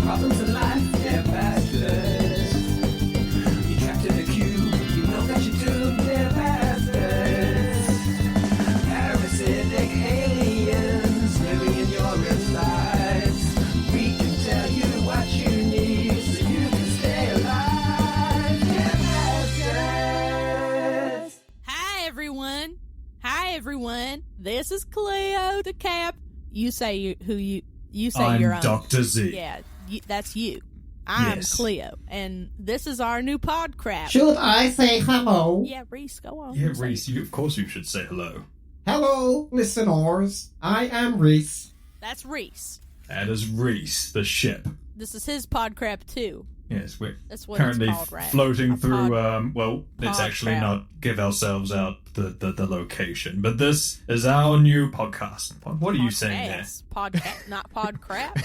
problems in life, they're bastards. You're trapped in a cube, you know that you're doomed, they're bastards. Parasitic aliens living in your insides. We can tell you what you need so you can stay alive, they're bastards. Hi, everyone. This is Cleo, deCap. You say you say I'm your own. Dr. Z. Yeah, that's you. I'm Yes. Cleo, and this is our new pod crap. Should I say hello? Yeah, Reese, go on. Yeah, Say Reese, it. of course you should say hello. Hello, listeners. I am Reese. That's Reese. That is Reese, the ship. This is his pod crap too. Yes, we're That's what currently it's called, right? floating A through, pod let's actually crap. not give ourselves out the location, but this is our new podcast. What are you saying there? Podcast, not pod crap.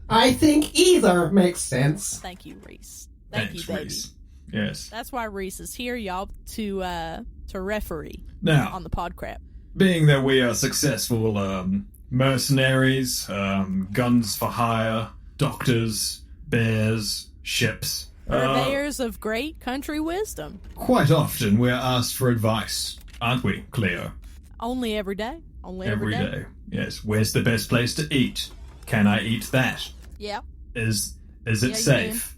I think either makes sense. Thank you, Reese. Thank Thanks, you, baby. Reese. Yes. That's why Reese is here, y'all, to referee Now, on the pod crap. being that we are successful mercenaries, guns for hire, doctors, bears, ships, Purveyors of great country wisdom. quite often we're asked for advice, aren't we, Cleo? Only every day. Only Every day. Yes. Where's the best place to eat? Can I eat that? Yeah. Is Yeah, it you safe?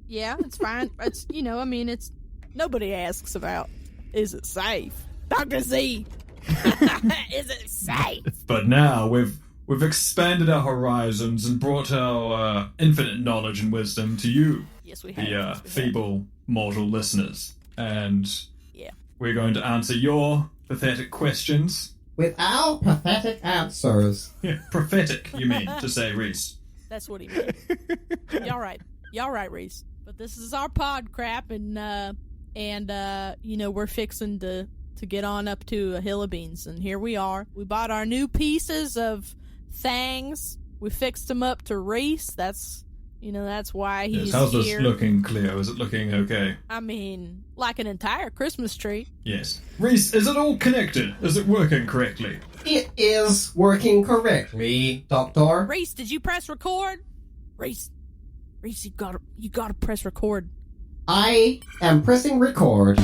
Yeah, it's fine. It's, it's, nobody asks about, is it safe? Dr. Z, is it safe? But now we've expanded our horizons and brought our infinite knowledge and wisdom to you, Yes, we have. the Yes, we have. feeble mortal listeners, and Yeah. we're going to answer your pathetic questions. With our pathetic answers. Yeah, prophetic, you mean to say, Reese? That's what he meant. Y'all right, Reese. But this is our pod crap, and we're fixing to get on up to a hill of beans, and here we are. We bought our new pieces of things. We fixed them up to Reese. That's why he's Yes, how's this here. looking, Cleo? Is it looking okay? I mean, like an entire Christmas tree. Yes. Reese, is it all connected? Is it working correctly? It is working correctly, Doctor. Reese, did you press record? Reese, you gotta press record. I am pressing record.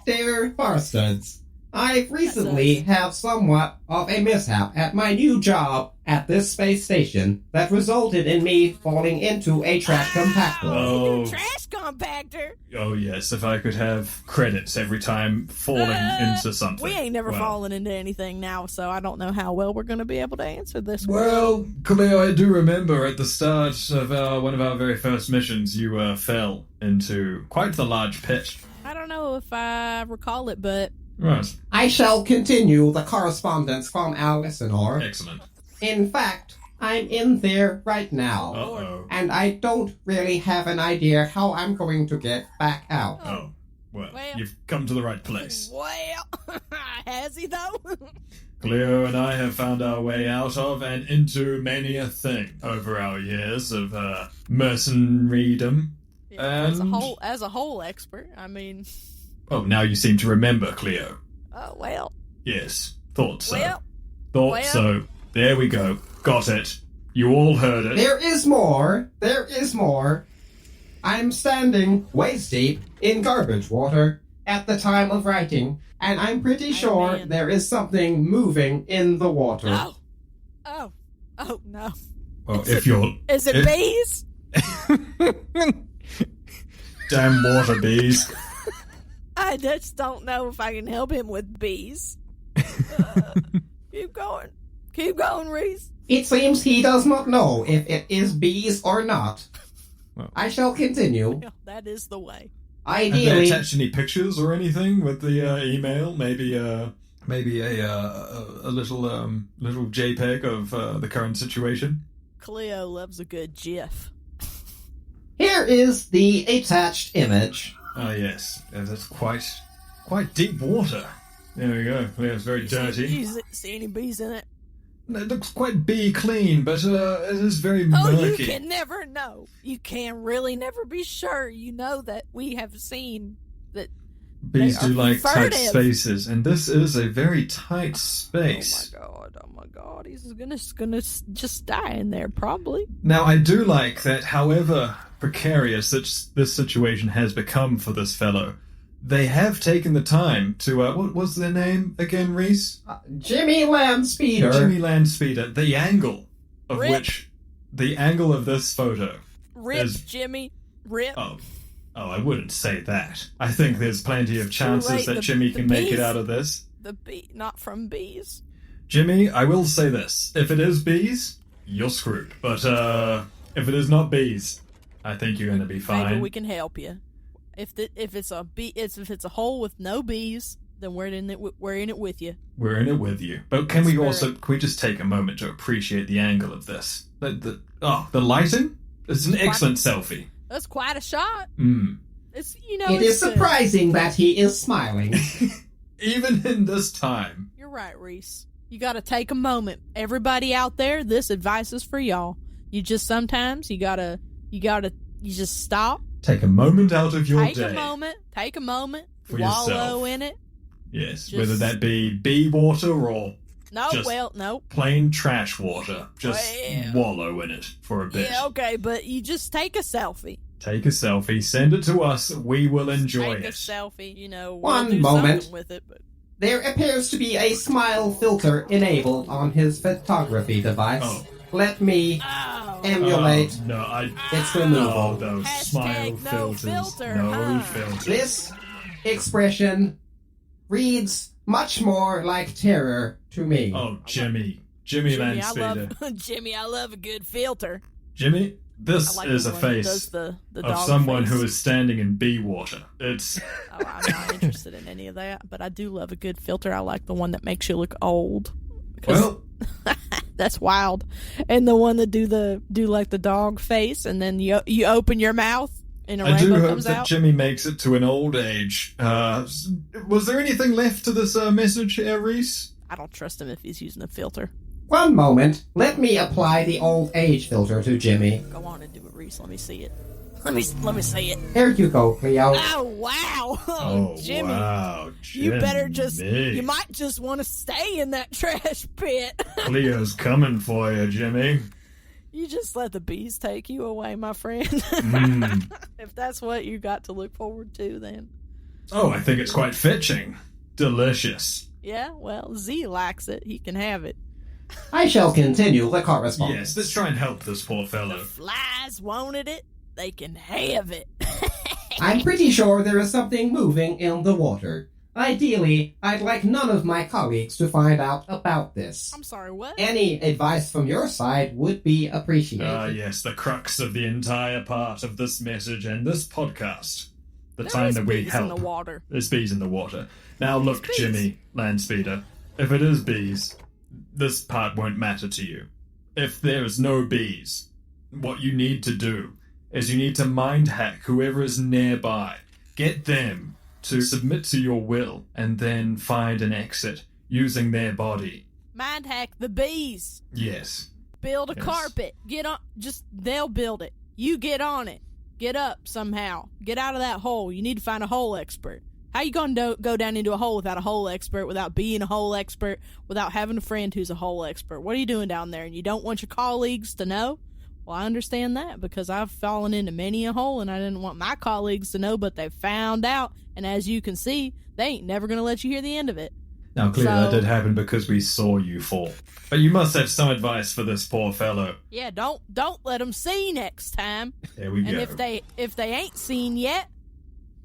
Dear Bastards, I recently have somewhat of a mishap at my new job at this space station that resulted in me falling into a trash compactor. Oh. Trash compactor. Oh, yes, if I could have credits every time falling into something. We ain't never Well. fallen into anything now, so I don't know how well we're going to be able to answer this one. Well, Cleo, I do remember at the start of one of our very first missions, you fell into quite the large pit. I don't know if I recall it, but Right. I shall continue the correspondence from our listener. Excellent. In fact, I'm in there right now. Uh-oh. And I don't really have an idea how I'm going to get back out. Oh. Well, Well. you've come to the right place. well, has he though? Cleo and I have found our way out of and into many a thing over our years of mercenarydom. as And- a whole expert, I mean, Oh, now you seem to remember, Cleo. oh well. Yes, thought so. Well, Thought well. so. There we go. Got it. You all heard it. There is more. There is more. I'm standing waist deep in garbage water at the time of writing, and I'm pretty sure man. there is something moving in the water. Oh no. Well, if you're Is it if- bees? damn water bees. I just don't know if I can help him with bees. Keep going, Reese. It seems he does not know if it is bees or not. Well. I shall continue. Yeah, that is the way. Have they Ideally, attached any pictures or anything with the email? Maybe a little JPEG of the current situation. Cleo loves a good GIF. here is the attached image. Ah, yes. That's quite deep water. There we go. Yeah, it's very dirty. You see any bees in it? It looks quite bee clean, but it is very Oh, murky. you can never know. You can really never be sure. You know that we have seen that Bees They do are like tight furtive. spaces, and this is a very tight space. Oh my god, he's gonna just die in there, probably. Now, I do like that, however precarious this situation has become for this fellow, they have taken the time to, what was their name again, Reese? Jimmy Landspeeder. Jimmy Landspeeder. The angle of Rip. the angle of this photo. Rip, is- Jimmy, rip. Oh, I wouldn't say that. I think there's plenty of Too chances late. that The- Jimmy the can make it bees- out of this. The bee, not from bees. Jimmy, I will say this. If it is bees, you're screwed. But, if it is not bees, I think you're gonna be fine. Maybe we can help you. If it's a hole with no bees, then we're in it with you. We're in it with you. But can That's we just take a moment to appreciate the angle of this? The lighting? It's an excellent selfie. That's quite a shot. It's It it's is good. surprising that he is smiling. Even in this time. You're right, Reese. You got to take a moment. Everybody out there, this advice is for y'all. You just sometimes you just stop. Take a moment out of your Take day. a moment. For Wallow yourself. in it. Yes, Just- whether that be bee water or No, Just- no. plain trash water. Just Well. wallow in it for a bit. Yeah, okay, but you just take a selfie. Take a selfie, send it to us, we will enjoy Take a it. selfie, we'll One do moment. something with it. But There appears to be a smile filter enabled on his photography device. Oh. Let me oh, emulate No, its No, removal. those Hashtag smile no filters. filter, No huh? filters. This expression reads much more like terror to me. Oh, Jimmy Jimmy, Landspeeder. Jimmy, I love a good filter. Jimmy, I this like is the a one that does face the of dog someone face. who is standing in bee water. It's Oh, I'm not interested in any of that, but I do love a good filter. I like the one that makes you look old. 'Cause well, that's wild. And the one that do like the dog face, and then you open your mouth and a I do rainbow hope comes that out. Jimmy makes it to an old age. Was there anything left to this message here, Reese? I don't trust him if he's using a filter. One moment. Let me apply the old age filter to Jimmy. Go on and do it, Reese. Let me see it. Let me see it. Here you go, Cleo. Oh wow, Oh, Jimmy. wow, You better just. Jimmy. You might just want to stay in that trash pit. Cleo's coming for you, Jimmy. You just let the bees take you away, my friend. Mm. If that's what you got to look forward to, then. Oh, I think it's quite fetching. Delicious. Yeah, well, Z likes it. He can have it. I shall continue the correspondence. Yes, let's try and help this poor The fellow. flies wanted it. They can have it. I'm pretty sure there is something moving in the water. Ideally, I'd like none of my colleagues to find out about this. I'm sorry, what? Any advice from your side would be appreciated. Yes, the crux of the entire part of this message and this podcast. The There time is that we bees help. in the water. There's bees in the water. Now look, bees. Jimmy Landspeeder, if it is bees, this part won't matter to you. If there is no bees, what you need to do is you need to mind hack whoever is nearby. Get them to submit to your will and then find an exit using their body. Mind hack the bees. Yes. Build a Yes. carpet. Get on. They'll build it. You get on it. Get up somehow. Get out of that hole. You need to find a hole expert. How you going to go down into a hole without a hole expert, without being a hole expert, without having a friend who's a hole expert? What are you doing down there? And you don't want your colleagues to know? Well, I understand that because I've fallen into many a hole and I didn't want my colleagues to know, but they found out. And as you can see, they ain't never going to let you hear the end of it. Now, clearly that So- did happen because we saw you fall. But you must have some advice for this poor fellow. Yeah, don't let them see next time. There we And go. if they ain't seen yet,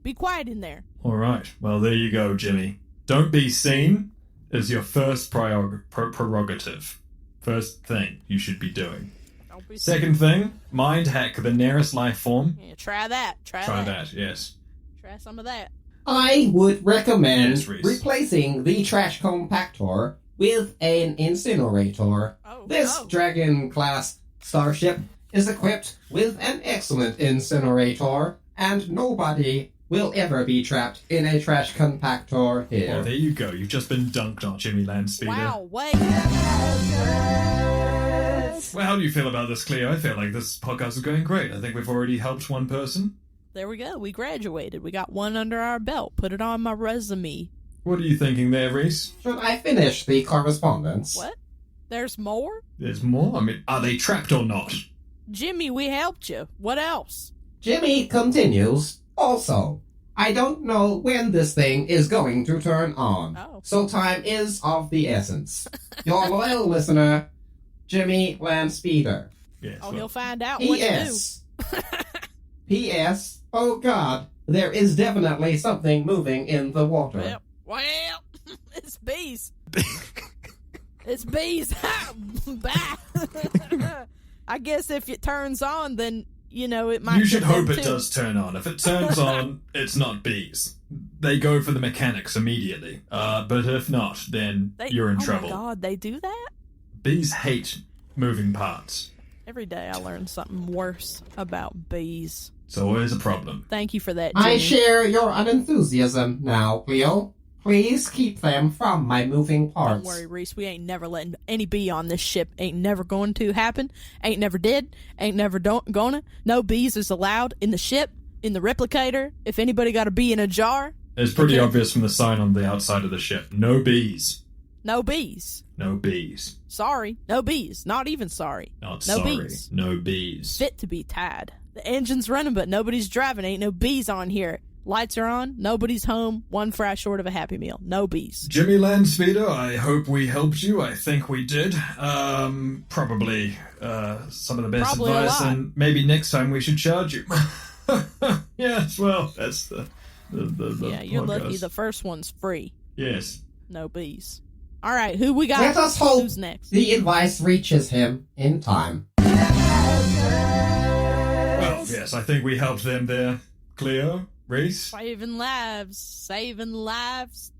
be quiet in there. All right. Well, there you go, Jimmy. Don't be seen is your first prerogative. First thing you should be doing. Don't be Second thing, mind hack the nearest life form. Yeah, try that. Try that, yes. Try some of that. I would recommend Yes, Reese. replacing the trash compactor with an incinerator. Oh, This oh. Dragon-class starship is equipped with an excellent incinerator, and nobody will ever be trapped in a trash compactor here. Well, there you go. You've just been dunked on, Jimmy Landspeeder. Wow, wait. Well, how do you feel about this, Cleo? I feel like this podcast is going great. I think we've already helped one person. there we go. We graduated. We got one under our belt. Put it on my resume. What are you thinking there, Reese? Should I finish the correspondence? What? There's more? There's more? I mean, are they trapped or not? Jimmy, we helped you. What else? Jimmy continues. Also, I don't know when this thing is going to turn on. Oh. So time is of the essence. Your loyal listener, Jimmy Landspeeder. Yes. Oh, well, he'll find out what to do. P.S. P.S. Oh God, there is definitely something moving in the water. Well, it's bees. It's bees. Bye. I guess if it turns on, then, you know, it might... You should get them hope it too. does turn on. If it turns on, it's not bees. They go for the mechanics immediately. But if not, then you're in trouble. Oh my God, they do that? Bees hate moving parts. Every day I learn something worse about bees. It's always a problem. Thank you for that, Jimmy. I share your unenthusiasm now, Cleo. Please keep them from my moving parts. Don't worry, Reese. We ain't never letting any bee on this ship. Ain't never going to happen. Ain't never did. Ain't never gonna. No bees is allowed in the ship, in the replicator. If anybody got a bee in a jar, It's pretty obvious from the sign on the outside of the ship. No bees. no bees. No bees. Sorry, no bees. Not even sorry. Not No sorry. bees. No bees. Fit to be tied. The engine's running, but nobody's driving. Ain't no bees on here. Lights are on. Nobody's home. One fry short of a Happy Meal. No bees. Jimmy Landspeeder, I hope we helped you. I think we did. Probably some of the best Probably a advice, lot. and maybe next time we should charge you. Yes, well, that's the Yeah, you're podcast. lucky the first one's free. Yes. No bees. All right, who we got? Let us hope Who's next? the advice reaches him in time. Well, yes, I think we helped them there. Cleo? Reese? Saving lives,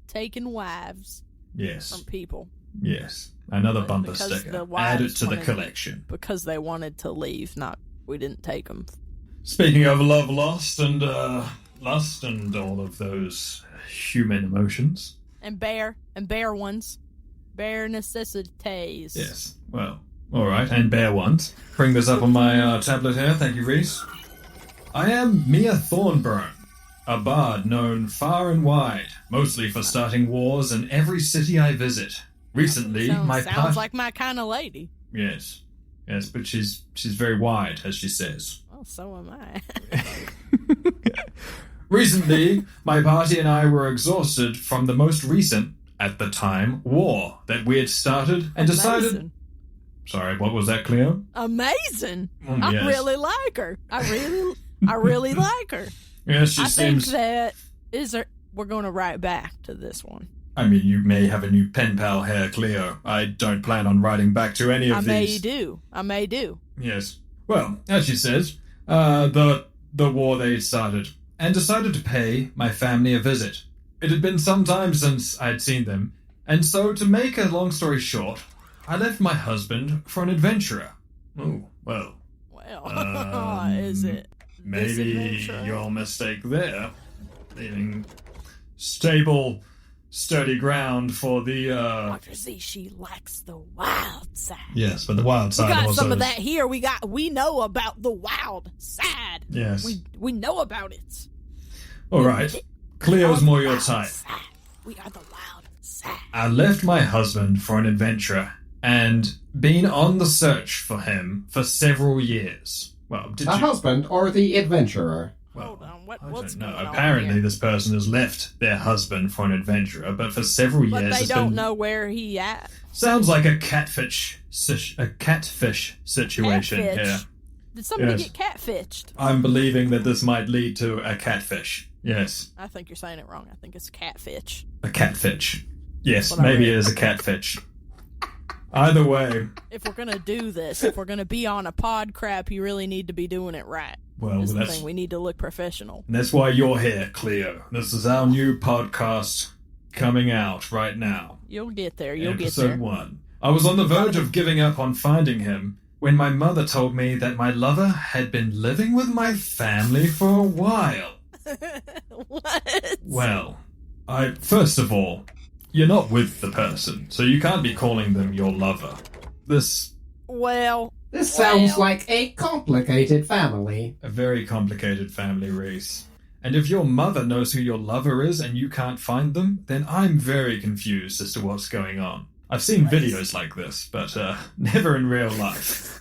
taking wives Yes. from people Yes. Another bumper Because sticker. the Add it wives to the wanted- collection. because they wanted to leave. Not we didn't take them. Speaking of love, lost, and lust, and all of those human emotions. And bare ones, bare necessities. Yes. Well, all right. And bear ones. Bring this up on my tablet here. Thank you, Reese. I am Mia Thornburn, a bard known far and wide, mostly for starting wars in every city I visit. Recently, Sounds like my kind of lady. Yes. Yes, but she's very wide, as she says. Oh, so am I. Recently, my party and I were exhausted from the most recent, at the time, war that we had started and decided... Amazing. Sorry, what was that, Cleo? Amazing. Yes. I really like her. I really like her. Yes, she I seems... think that we're going to write back to this one. I mean, you may have a new pen pal here, Cleo. I don't plan on writing back to any of I these. may do. Yes. Well, as she says, the war they had started, and decided to pay my family a visit. It had been some time since I'd seen them, and so to make a long story short, I left my husband for an adventurer. Oh, well, Well, is it this maybe adventure? your mistake there. Leaving stable, sturdy ground for the, Dr. Z, she likes the wild side. Yes, but the wild We side got also... some of that here. We know about the wild side. Yes. We know about it. All right. Cleo's more your type. Side. We are the wild side. I left my husband for an adventurer and been on the search for him for several years. Well, did The you... husband or the adventurer? Well, Hold on, I what's don't know. going on Apparently, here? this person has left their husband for an adventurer, but for several But years they it's don't been... know where he at. Sounds like a catfish situation Catfish. here. Did somebody Yes. get catfished? I'm believing that this might lead to a catfish. Yes, I think you're saying it wrong. I think it's catfish. a catfish. Yes, That's what I maybe read. it is a catfish. Either way, If we're gonna do this, if we're gonna be on a pod crap, you really need to be doing it right. well, Is the that's thing. We need to look professional. that's why you're here, Cleo. This is our new podcast coming out right now. You'll get there. You'll get Episode there. 1. I was on the verge of giving up on finding him when my mother told me that my lover had been living with my family for a while. What? Well, first of all, you're not with the person, so you can't be calling them your lover. This... Well, This sounds Well- like a complicated family. A very complicated family, Reese. And if your mother knows who your lover is and you can't find them, then I'm very confused as to what's going on. I've seen videos like this, but never in real life.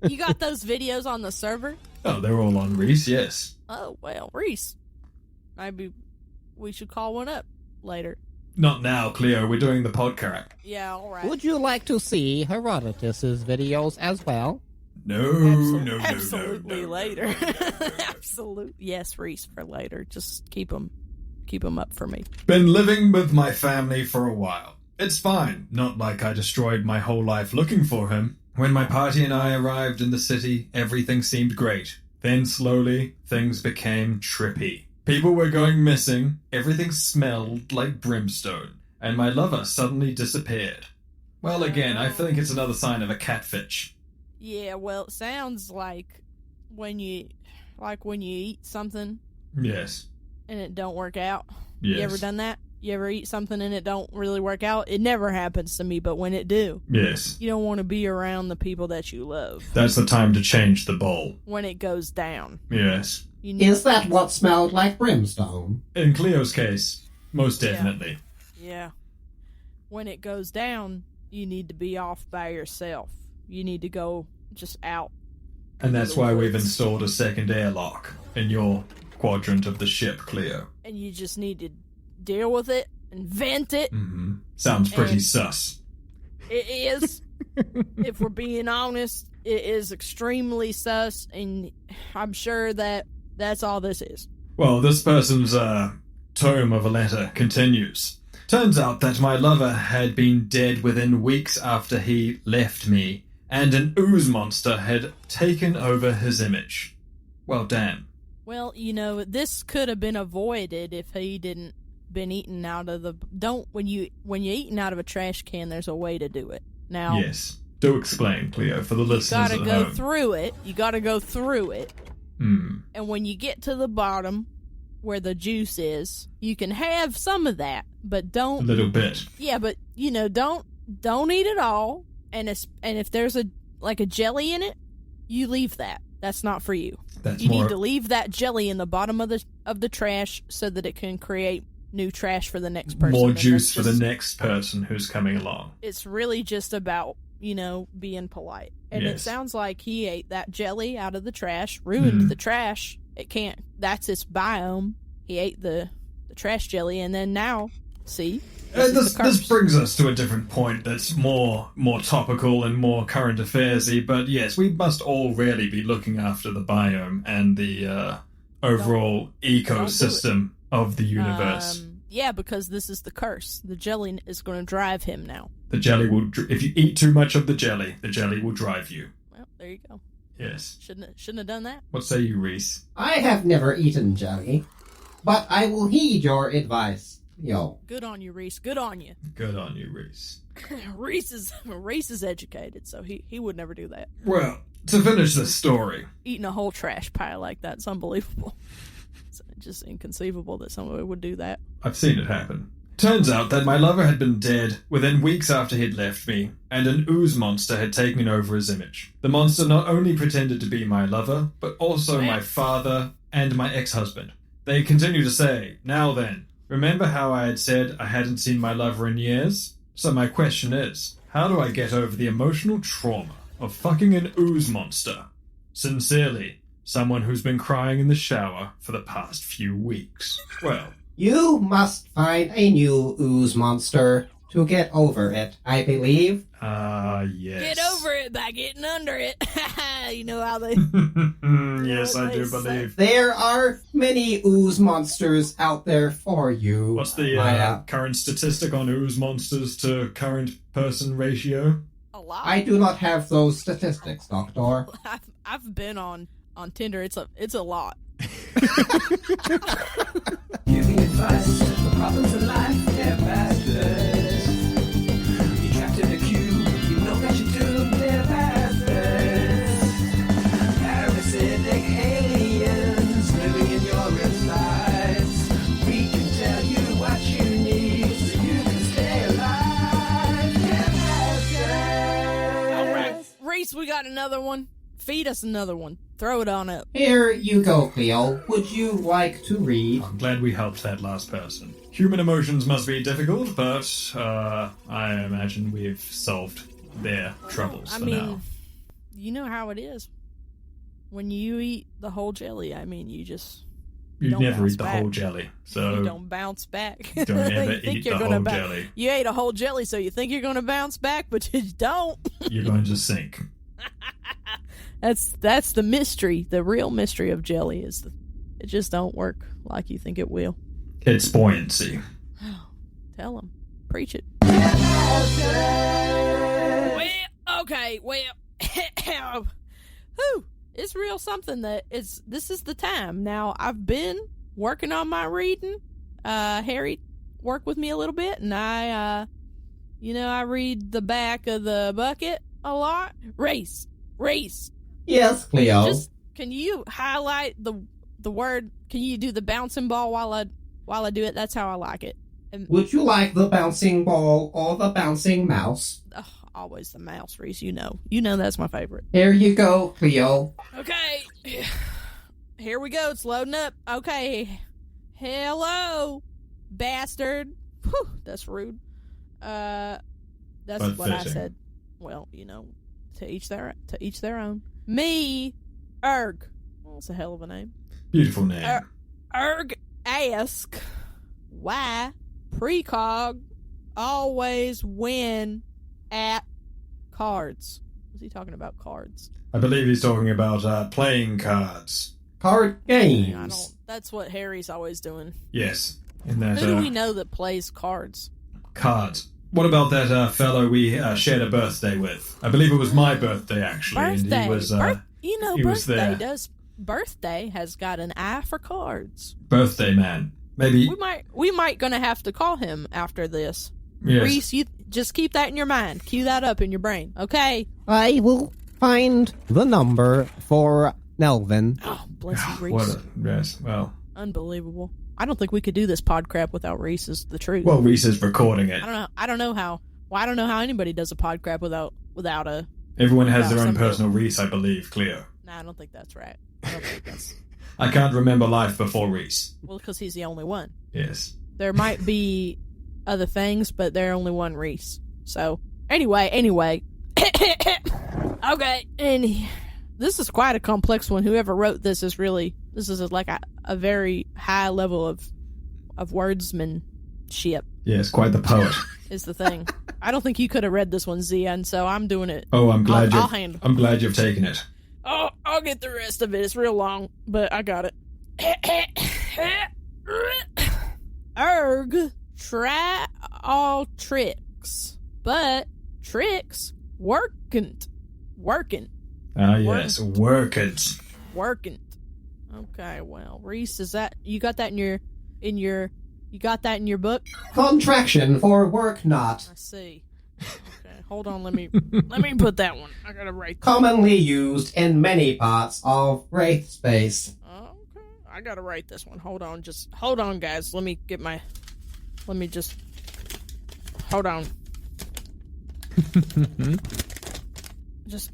You got those videos on the server? Oh, they're all on Reese, yes. Oh, well, Reese. Maybe we should call one up later. Not now, Cleo. We're doing the podcast. Yeah, all right. Would you like to see Herodotus' videos as well? No, no, Absolutely no. later. Absolutely. Yes, Reese, for later. Just keep them up for me. Been living with my family for a while. It's fine. Not like I destroyed my whole life looking for him. When my party and I arrived in the city, everything seemed great. Then slowly, things became trippy. People were going missing, everything smelled like brimstone, and my lover suddenly disappeared. Well, again, I think it's another sign of a catfish. Yeah, well, it sounds like when you eat something Yes. and it don't work out. Yes. You ever done that? You ever eat something and it don't really work out? It never happens to me, but when it do, Yes. you don't want to be around the people that you love That's the time to change the bowl. when it goes down. Yes. You need, Is that what smelled like brimstone? In Cleo's case, most definitely. yeah. When it goes down, you need to be off by yourself. You need to go just out. And that's into the why we've woods. installed a second airlock in your quadrant of the ship, Cleo. And you just need to deal with it and vent it. Mm-hmm. Sounds pretty And- sus. It is. If we're being honest, it is extremely sus, and I'm sure that that's all this is. Well, this person's tome of a letter continues. Turns out that my lover had been dead within weeks after he left me, and an ooze monster had taken over his image. Well, damn. Well, this could have been avoided if he didn't been eaten out of the. When you're eating out of a trash can, there's a way to do it. Now, Yes. Do explain, Cleo, for the you listeners gotta at go home. through it. You gotta go through it, Hmm. and when you get to the bottom, where the juice is, you can have some of that, but A don't. little bit. Yeah, but don't eat it all. And if there's a jelly in it, you leave that. That's not for you. That's You more. need to leave that jelly in the bottom of the trash so that it can create new trash for the next person. More And juice that's for the just- next person who's coming along. It's really just about being polite. And it Yes. sounds like he ate that jelly out of the trash, ruined the trash. It can't. That's its biome. He ate the trash jelly, and then now, see. This is This the curse. brings us to a different point that's more topical and more current affairsy, but yes, we must all really be looking after the biome and the overall ecosystem of the universe. Yeah, because this is the curse. The jelly is going to drive him now. The jelly will, if you eat too much of the jelly will drive you. Well, there you go. Yes. Shouldn't have done that. What say you, Reese? I have never eaten jelly, but I will heed your advice. Good on you, Reese. Good on you. Good on you, Reese. Reese is educated, so he would never do that. Well, to finish this story, Eating a whole trash pile like that's unbelievable. It's just inconceivable that somebody would do that. I've seen it happen. Turns out that my lover had been dead within weeks after he'd left me, and an ooze monster had taken over his image. The monster not only pretended to be my lover, but also my father and my ex-husband. They continue to say, "Now then, remember how I had said I hadn't seen my lover in years? So my question is, how do I get over the emotional trauma of fucking an ooze monster? Sincerely, someone who's been crying in the shower for the past few weeks." Well, You must find a new ooze monster to get over it, I believe. yes. Get over it by getting under it. You know how they. Yes, I do They say- believe. There are many ooze monsters out there for you. What's the Maya. current statistic on ooze monsters to current person ratio? A lot. I do not have those statistics, Doctor. I've been on Tinder. It's a lot. Giving advice for problems in life, they're bastards. You're trapped in a cube, you know that you're doomed, they're bastards. Parasitic aliens living in your insides. We can tell you what you need so you can stay alive. They're bastards. Reese, we got another one. Feed us another one. Throw it on up. Here you go, Cleo. Would you like to read? I'm glad we helped that last person. Human emotions must be difficult, but I imagine we've solved their troubles for now. You know how it is. When you eat the whole jelly, you just... You don't never bounce eat the back. whole jelly, so You don't bounce back. don't ever You think eat you're the gonna whole jelly. You ate a whole jelly, so you think you're going to bounce back, but you don't. You're going to sink. That's the mystery. The real mystery of jelly is it just don't work like you think it will. It's buoyancy. Tell them. Preach it. Well, whew, it's real something this is the time. Now, I've been working on my reading. Harry worked with me a little bit, and I read the back of the bucket a lot. Reese. Yes, Cleo. Can you highlight the word? Can you do the bouncing ball while I do it? That's how I like it. Would you like the bouncing ball or the bouncing mouse? Always the mouse, Reese. You know that's my favorite. Here you go, Cleo. Okay, here we go. It's loading up. Okay, hello, bastard. Whew, that's rude. That's But what I fitting. said. Well, to each their own. Me, Erg. Well, that's a hell of a name. Beautiful name. Erg ask why precog always win at cards. Was he talking about cards? I believe he's talking about playing cards. Card I games. don't. That's what Harry's always doing. Yes. In that Who do we know that plays cards? cards. What about that fellow we shared a birthday with? I believe it was my birthday, actually. Birthday. And he was, he was there. Birthday has got an eye for cards. Birthday man. Maybe. We might gonna have to call him after this. Yes. Reese, you just keep that in your mind. Cue that up in your brain. Okay. I will find the number for Nelvin. Oh, bless you, Reese. What a, yes, well. Unbelievable. I don't think we could do this pod crap without Reese. Is the truth. Well, Reese is recording it. I don't know how. Well, I don't know how anybody does a pod crap without a. Everyone has their own somebody. personal Reese, I believe, Cleo. Nah, I don't think that's right. I don't think that's I can't remember life before Reese. well because he's the only one. Yes. There might be other things, but they're only one Reese. So anyway. Okay, and this is quite a complex one. Whoever wrote this is like a very high level of wordsmanship. Yes, quite the poet. Is the thing. I don't think you could have read this one, Zia, and so I'm doing it. Oh, I'm glad I'll handle. I'm glad you've taken it. Oh, I'll get the rest of it. It's real long, but I got it. Erg, try all tricks, but tricks workn't. Ah, yes, workers. Workn't. Okay, well, Reese, is that you got that you got that in your book? Contraction for work not. I see. Okay, hold on. Let me put that one. I gotta write. Commonly used in many parts of Wraith space. Okay, I gotta write this one. Hold on, just hold on, guys. Let me just hold on.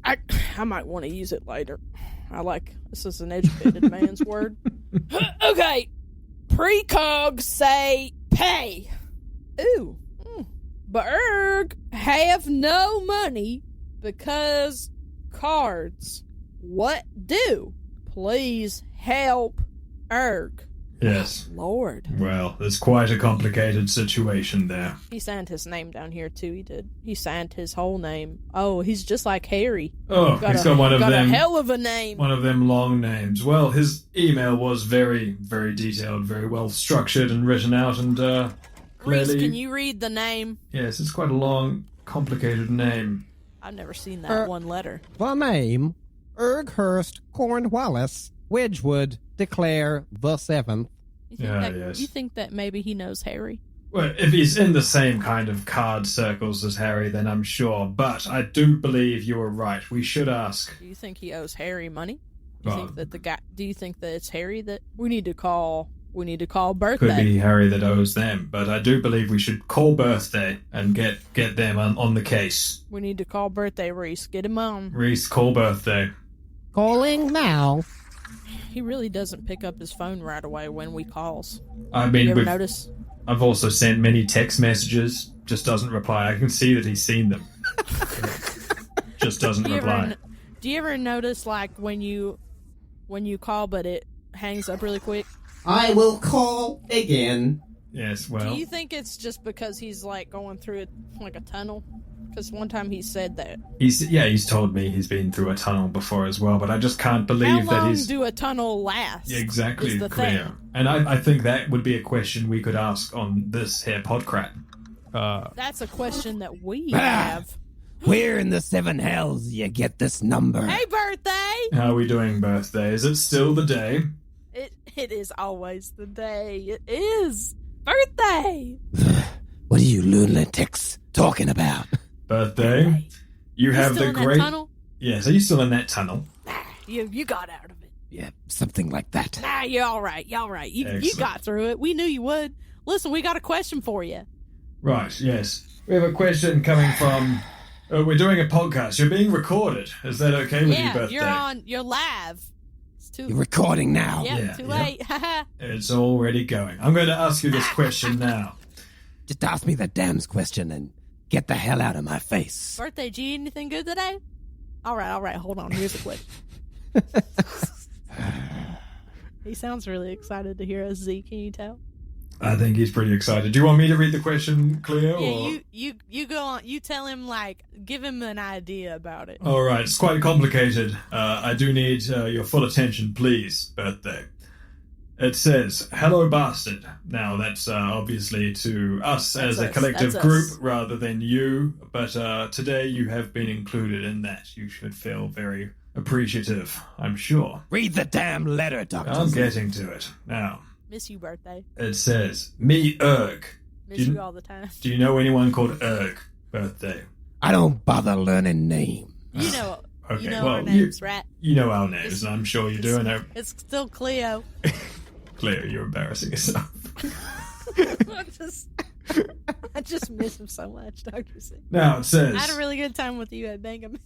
I might want to use it later. This is an educated man's word. Okay, precog say pay. Ooh. Berg have no money because cards. What do? Please help Erg. Yes. Lord. Well, there's quite a complicated situation there. He signed his name down here too, he did. He signed his whole name. Oh, he's just like Harry. Oh, he's got one of got them. a hell of a name. One of them long names. Well, his email was very, very detailed, very well structured and written out, and Reese, clearly. can you read the name? Yes, it's quite a long, complicated name. I've never seen that one letter. The name, Erghurst Cornwallis, Wedgwood, declare the 7th. You think that maybe he knows Harry? Well, if he's in the same kind of card circles as Harry, then I'm sure. But I do believe you were right. We should ask. Do you think he owes Harry money? Well, Do you think that it's Harry that we need to call We need to call birthday. Could be Harry that owes them, but I do believe we should call birthday and get them on the case. We need to call birthday, Reese. Get him on. Reese, call birthday. Calling now. He really doesn't pick up his phone right away when we calls. I mean, You ever notice? I've also sent many text messages. Just doesn't reply. I can see that he's seen them. Just doesn't reply. Do you ever notice, like, when you call, but it hangs up really quick? I will call again. Yes, well. Do you think it's just because he's, like, going through a tunnel? Because one time he said that. He's told me he's been through a tunnel before as well, but I just can't believe How that long he's... do a tunnel last? Exactly, is the Cleo. thing. And I think that would be a question we could ask on this here podcrat. That's a question that we have. Where in the seven hells you get this number? Hey, birthday! How are we doing, birthday? Is it still the day? It is always the day. It is birthday. What are you lunatics talking about? Birthday? You have still the in that great... tunnel? Yes, are you still in that tunnel? You got out of it. Yeah, something like that. Nah, you're all right. You're all right. You Excellent. got through it. We knew you would. Listen, we got a question for you. Right, yes. We have a question coming from... we're doing a podcast. You're being recorded. Is that okay with you, birthday? You're live. It's too You're recording now. Yep, Yeah, too yep. late. It's already going. I'm going to ask you this question now. Just ask me the damn's question and get the hell out of my face. Birthday, did you eat anything good today? All right. Hold on. Here's a question. He sounds really excited to hear us, Z. Can you tell? I think he's pretty excited. Do you want me to read the question, Cleo? Yeah, or... you go on. You tell him, like, give him an idea about it. All right, it's quite complicated. I do need your full attention, please, birthday. It says, "Hello, bastard." Now, that's obviously to us as a collective That's group us. rather than you, but today you have been included in that. You should feel very appreciative, I'm sure. Read the damn letter, Doctor. I'm getting to it. Now, Miss you, birthday. it says, "Me, Erg." Miss you all the time. Do you know anyone called Erg, birthday? I don't bother learning names. You know. Okay, you know well, our names, right? You know our names, and I'm sure you do. And It's still Cleo. Cleo, you're embarrassing yourself. I just miss him so much, Dr. C. Now it says, I had a really good time with you at Bangam.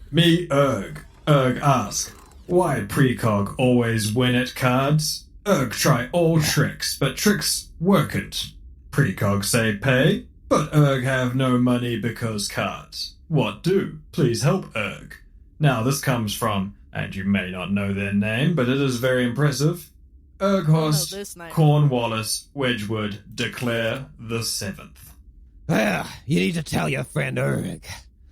"Me, Erg. Erg ask, why precog always win at cards? Erg try all tricks, but tricks workn't. Precog say pay, but Erg have no money because cards. What do? Please help Erg." Now this comes from, and you may not know their name, but it is very impressive, I know this Erghorst name. Cornwallis Wedgwood Declare the 7th. Well, you need to tell your friend Erg.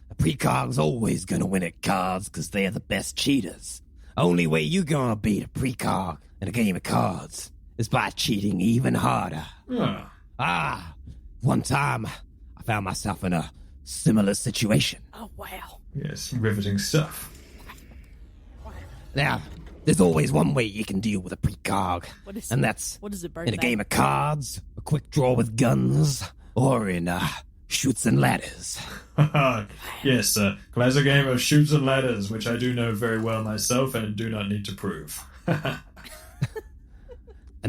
The precog's always gonna win at cards because they're the best cheaters. Only way you gonna beat a precog in a game of cards is by cheating even harder. One time I found myself in a similar situation. Oh, wow. Yes, riveting stuff. Now, there's always one way you can deal with a precog, What is and that's What is it, in birthday? a game of cards, a quick draw with guns, or in shoots and ladders. Yes, classic game of shoots and ladders, which I do know very well myself and do not need to prove. And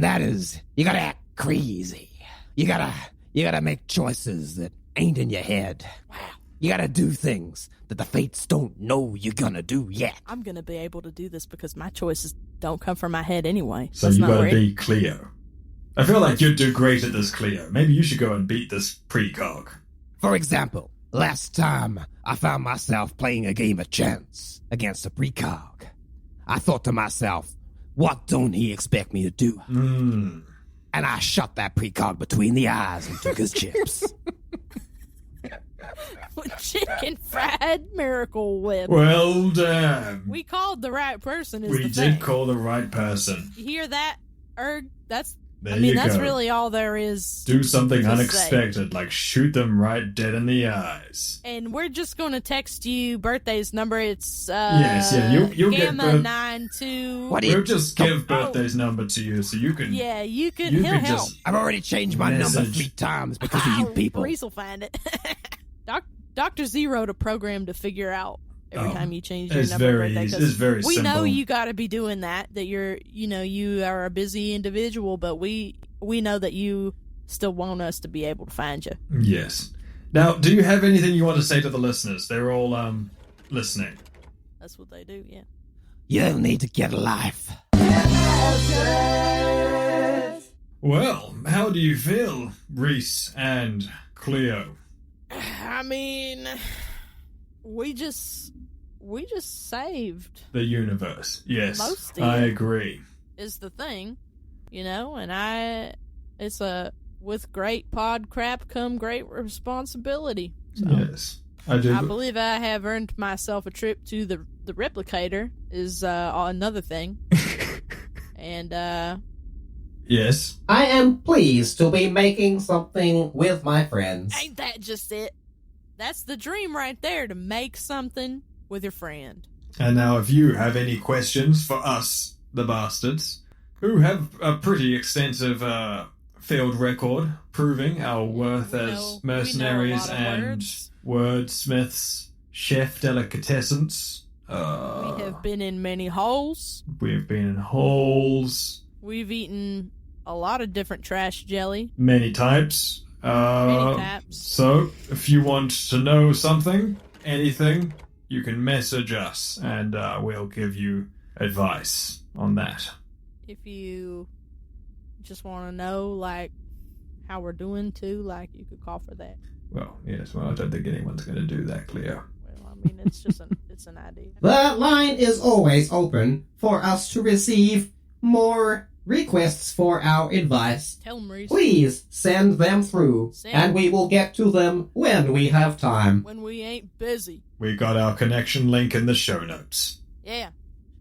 that is, you gotta act crazy. You gotta make choices that ain't in your head. Wow. You gotta do things that the fates don't know you're gonna do yet. I'm going to be able to do this because my choices don't come from my head anyway. So Let's you not gotta worry. be Cleo. I feel like you'd do great at this, Cleo. Maybe you should go and beat this precog. For example, last time I found myself playing a game of chance against a precog. I thought to myself, what don't he expect me to do? And I shot that precog between the eyes and took his chips. Chicken fried Miracle Whip. Well, damn. We called the right person. Is We the did thing. call the right person. You hear that, Erg? That's. There you that's go. really all there is. Do something to unexpected, like shoot them right dead in the eyes. And we're just going to text you birthday's number. It's Yes, yeah, you'll get Gamma 92. What do you- We'll just give birthday's number to you so you can... Yeah, you can. You He'll can help. just... I've already changed my number Message. 3 times because of you people. Reese will find it. Dr. Z wrote a program to figure out every time you change your It's number very birthday. easy. 'Cause It's very we know simple. you got to be doing that. That you are a busy individual, but we know that you still want us to be able to find you. Yes. Now, do you have anything you want to say to the listeners? They're all listening. That's what they do. Yeah. You need to get a life. Well, how do you feel, Reese and Cleo? I mean, we just saved The universe. Yes, Most I did. agree. is the thing, and it's with great pod crap come great responsibility. So Yes, I do. I believe I have earned myself a trip to the replicator is another thing. And Yes. I am pleased to be making something with my friends. ain't that just it? That's the dream right there, to make something with your friend. And now, if you have any questions for us, the bastards, who have a pretty extensive field record proving our worth We as know mercenaries a lot of and words. wordsmiths, chef delicatessens. We have been in many holes. We've been in holes, We've eaten a lot of different trash jelly. many types. Many types. So, if you want to know something, anything, you can message us, and we'll give you advice on that. If you just want to know, like, how we're doing, too, like, you could call for that. Well, yes. Well, I don't think anyone's going to do that, Cleo. Well, I mean, it's just it's an idea. The line is always open for us to receive more requests for our advice. Tell them, Reese, Please send them through, and we will get to them when we have time. when we ain't busy. We got our connection link in the show notes. Yeah.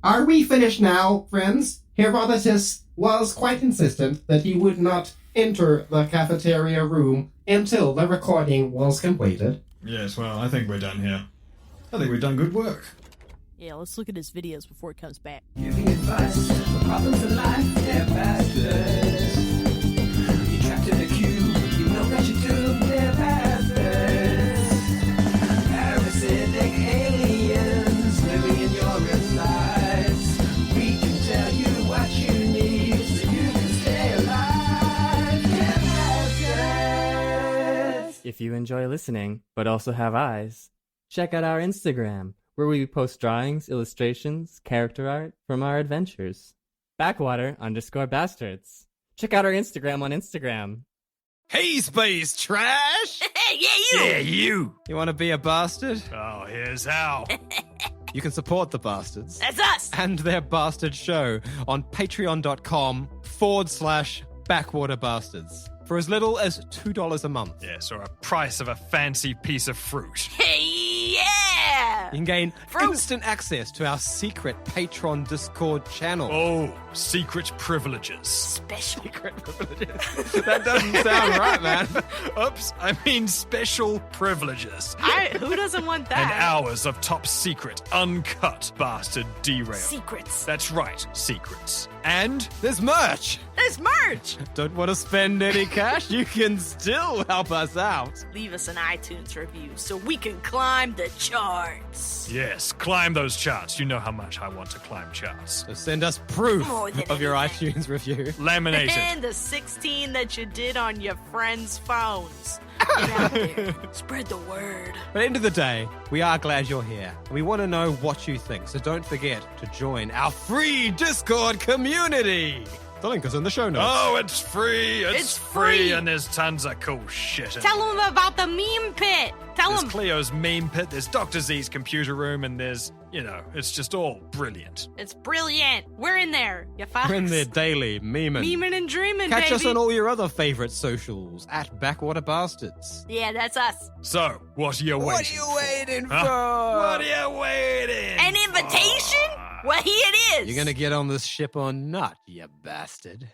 Are we finished now, friends? Herodotus was quite insistent that he would not enter the cafeteria room until the recording was completed. Yes, well, I think we're done here. I think we've done good work. Yeah, let's look at his videos before he comes back. Giving advice for problems in life, they're bastards. You're trapped in a cube, you know that you're doomed, they're bastards. Parasitic aliens living in your insides. We can tell you what you need so you can stay alive. They're bastards. If you enjoy listening, but also have eyes, check out our Instagram, where we post drawings, illustrations, character art from our adventures. Backwater_Bastards. Check out our Instagram on Instagram. Hey, space trash! Hey, yeah, you! You want to be a bastard? Oh, here's how. You can support the bastards That's us! and their bastard show on patreon.com/Backwater Bastards for as little as $2 a month. Yes, or a price of a fancy piece of fruit. Hey, yeah! You can gain Fruit. instant access to our secret Patron Discord channel. Oh, secret privileges. Special. Secret privileges. That doesn't sound right, man. Oops, I mean special privileges. Who doesn't want And that? hours of top secret, uncut bastard derail. Secrets. That's right, secrets. And There's merch. There's merch! Don't want to spend any cash? You can still help us out. Leave us an iTunes review so we can climb the charts. yes, climb those charts. You know how much I want to climb charts. So send us proof More than of your anything. iTunes review. Laminated. And the 16 that you did on your friends' phones. Get out there. Spread the word. But at the end of the day, we are glad you're here. And we want to know what you think. So don't forget to join our free Discord community. The link is in the show notes. Oh, it's free. It's free. And there's tons of cool shit in Tell them about the meme pit. Tell There's them. Cleo's meme pit, there's Dr. Z's computer room, and there's, it's just all brilliant. It's brilliant. We're in there, you fucks. We're in there daily, memeing. Memeing and dreaming, Catch baby. us on all your other favorite socials at Backwater Bastards. Yeah, that's us. So, what are you waiting for? waiting Huh? What are you waiting An invitation? Well, here it is. You gonna get on this ship or not, you bastard?